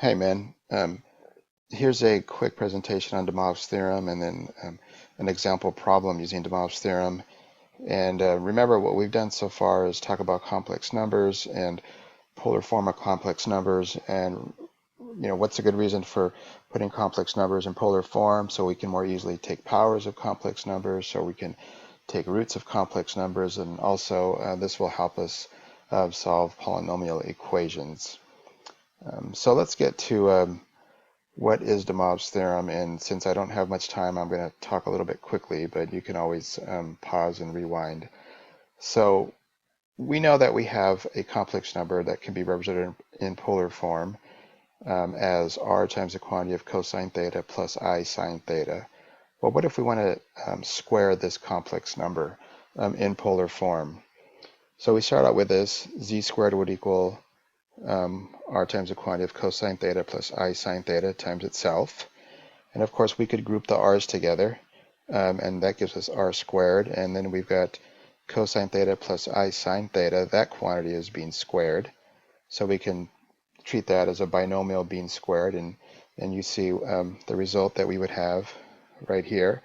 Hey man, here's a quick presentation on de Moivre's theorem and then an example problem using de Moivre's theorem. And remember what we've done so far is talk about complex numbers and polar form of complex numbers and what's a good reason for putting complex numbers in polar form so we can more easily take powers of complex numbers, so we can take roots of complex numbers, and also this will help us solve polynomial equations. So let's get to what is de Moivre's theorem, and since I don't have much time, I'm going to talk a little bit quickly, but you can always pause and rewind. So we know that we have a complex number that can be represented in polar form as r times the quantity of cosine theta plus I sine theta. Well, what if we want to square this complex number in polar form? So we start out with this: z squared would equal r times the quantity of cosine theta plus I sine theta times itself. And of course, we could group the r's together, and that gives us r squared. And then we've got cosine theta plus I sine theta. That quantity is being squared. So we can treat that as a binomial being squared. And you see the result that we would have right here.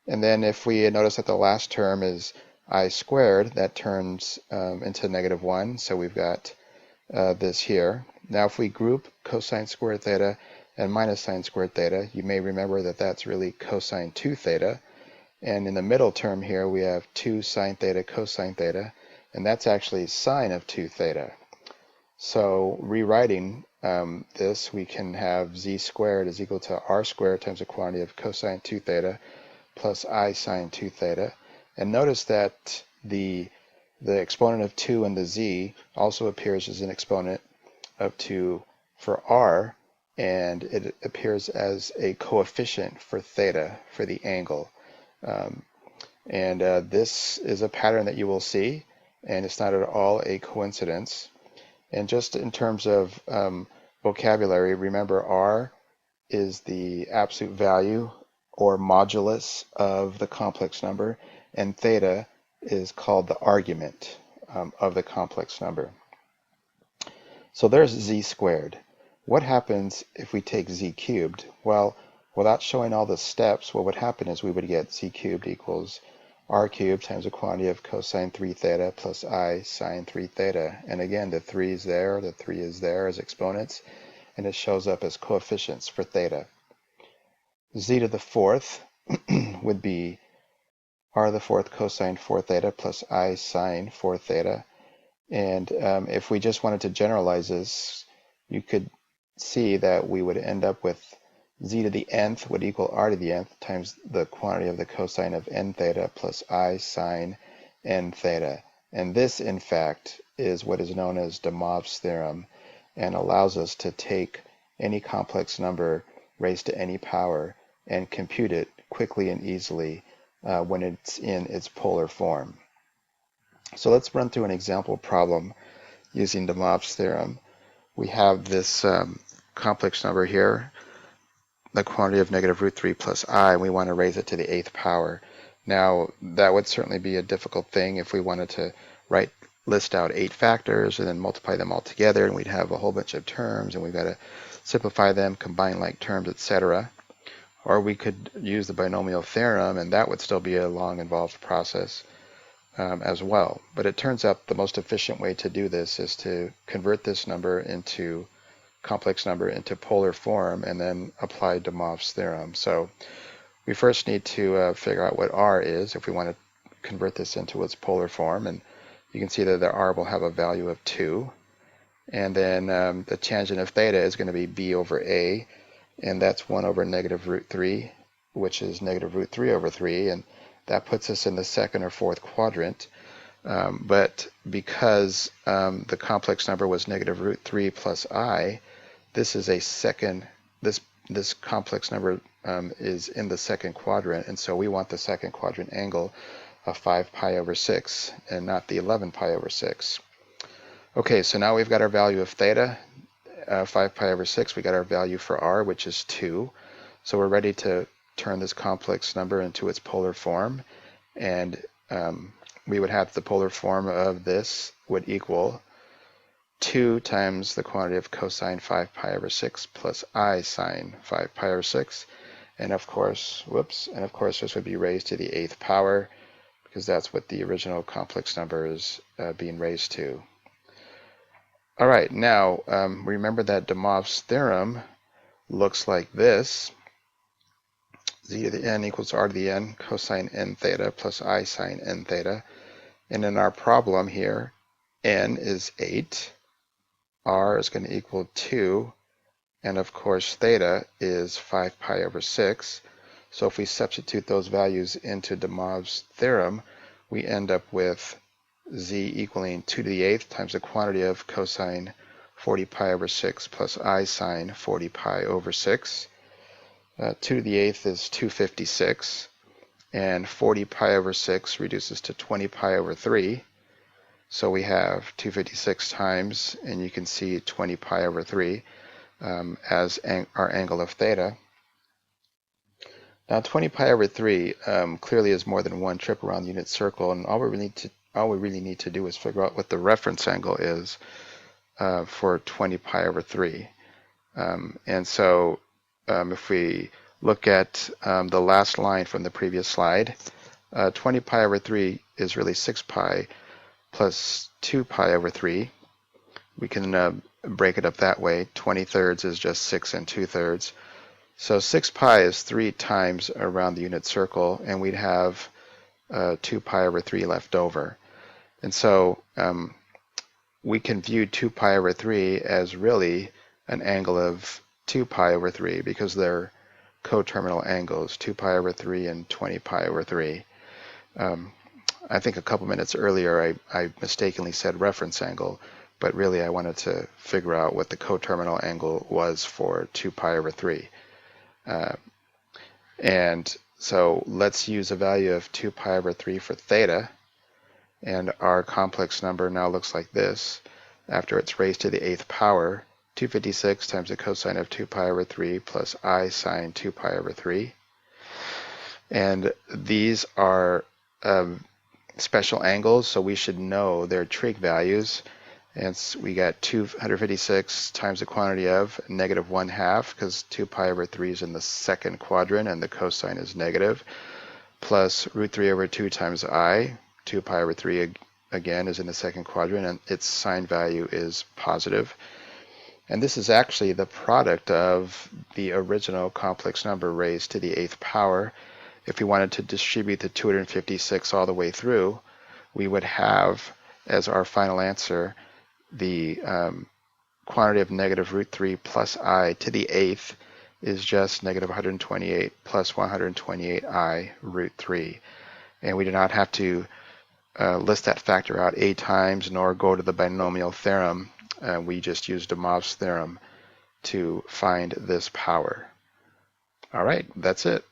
And then if we notice that the last term is I squared, that turns into -1. So we've got this here. Now if we group cosine squared theta and minus sine squared theta, you may remember that that's really cosine 2 theta. And in the middle term here we have 2 sine theta cosine theta, and that's actually sine of 2 theta. So rewriting this, we can have z squared is equal to r squared times the quantity of cosine 2 theta plus I sine 2 theta. And notice that the exponent of 2 in the z also appears as an exponent of 2 for r, and it appears as a coefficient for theta, for the angle. This is a pattern that you will see, and it's not at all a coincidence. And just in terms of vocabulary, remember r is the absolute value or modulus of the complex number, and theta is called the argument of the complex number. So there's z squared. What happens if we take z cubed? Well, without showing all the steps, what would happen is we would get z cubed equals r cubed times the quantity of cosine 3 theta plus I sine 3 theta. And again, the 3 is there, the 3 is there as exponents, and it shows up as coefficients for theta. Z to the fourth would be r to the fourth cosine 4 theta plus I sine 4 theta. And if we just wanted to generalize this, you could see that we would end up with z to the nth would equal r to the nth times the quantity of the cosine of n theta plus I sine n theta. And this, in fact, is what is known as de Moivre's theorem, and allows us to take any complex number raised to any power and compute it quickly and easily when it's in its polar form. So let's run through an example problem using de Moivre's theorem. We have this complex number here, the quantity of -√3 plus I, and we want to raise it to the 8th power. Now, that would certainly be a difficult thing if we wanted to list out 8 factors and then multiply them all together, and we'd have a whole bunch of terms, and we've got to simplify them, combine like terms, etc. Or we could use the binomial theorem, and that would still be a long, involved process as well. But it turns out the most efficient way to do this is to convert this number into complex number into polar form and then apply de Moivre's theorem. So we first need to figure out what r is if we want to convert this into its polar form, and you can see that the r will have a value of 2, and then the tangent of theta is going to be b over a, and that's 1 over -√3, which is -√3 over 3, and that puts us in the second or fourth quadrant. But because the complex number was -√3 plus I, this is a second, this complex number is in the second quadrant, and so we want the second quadrant angle of 5 pi over 6 and not the 11 pi over 6. Okay, so now we've got our value of theta, 5 pi over 6. We got our value for r, which is 2. So we're ready to turn this complex number into its polar form, and we would have the polar form of this would equal 2 times the quantity of cosine 5 pi over 6 plus I sine 5 pi over 6. And of course, this would be raised to the 8th power, because that's what the original complex number is being raised to. All right, now remember that de Moivre's theorem looks like this. Z to the n equals r to the n cosine n theta plus I sine n theta. And in our problem here, n is 8, r is going to equal 2, and of course theta is 5 pi over 6. So if we substitute those values into de Moivre's theorem, we end up with z equaling 2 to the 8th times the quantity of cosine 40 pi over 6 plus I sine 40 pi over 6. 2 to the 8th is 256, and 40 pi over 6 reduces to 20 pi over 3. So we have 256 times, and you can see 20 pi over 3 as our angle of theta. Now 20 pi over 3 clearly is more than one trip around the unit circle, and all we really need to do is figure out what the reference angle is for 20 pi over 3. And so if we look at the last line from the previous slide, 20 pi over 3 is really 6 pi plus 2 pi over 3. We can break it up that way. 20 thirds is just 6 and 2/3. So 6 pi is 3 times around the unit circle, and we'd have 2 pi over 3 left over. And so we can view 2 pi over 3 as really an angle of 2 pi over 3, because they're coterminal angles, 2 pi over 3 and 20 pi over 3. I think a couple minutes earlier I mistakenly said reference angle, but really I wanted to figure out what the coterminal angle was for 2 pi over 3. And so let's use a value of 2 pi over 3 for theta, and our complex number now looks like this. After it's raised to the 8th power, 256 times the cosine of 2 pi over 3 plus I sine 2 pi over 3. And these are special angles, so we should know their trig values. And we got 256 times the quantity of -1/2, because 2 pi over 3 is in the second quadrant and the cosine is negative, plus √3 over 2 times I. 2 pi over 3 again is in the second quadrant, and its sign value is positive. And this is actually the product of the original complex number raised to the 8th power. If we wanted to distribute the 256 all the way through, we would have as our final answer the quantity of -√3 plus I to the 8th is just -128 plus 128I √3. And we do not have to list that factor out 8 times nor go to the binomial theorem. We just use de Moivre's theorem to find this power. All right, that's it.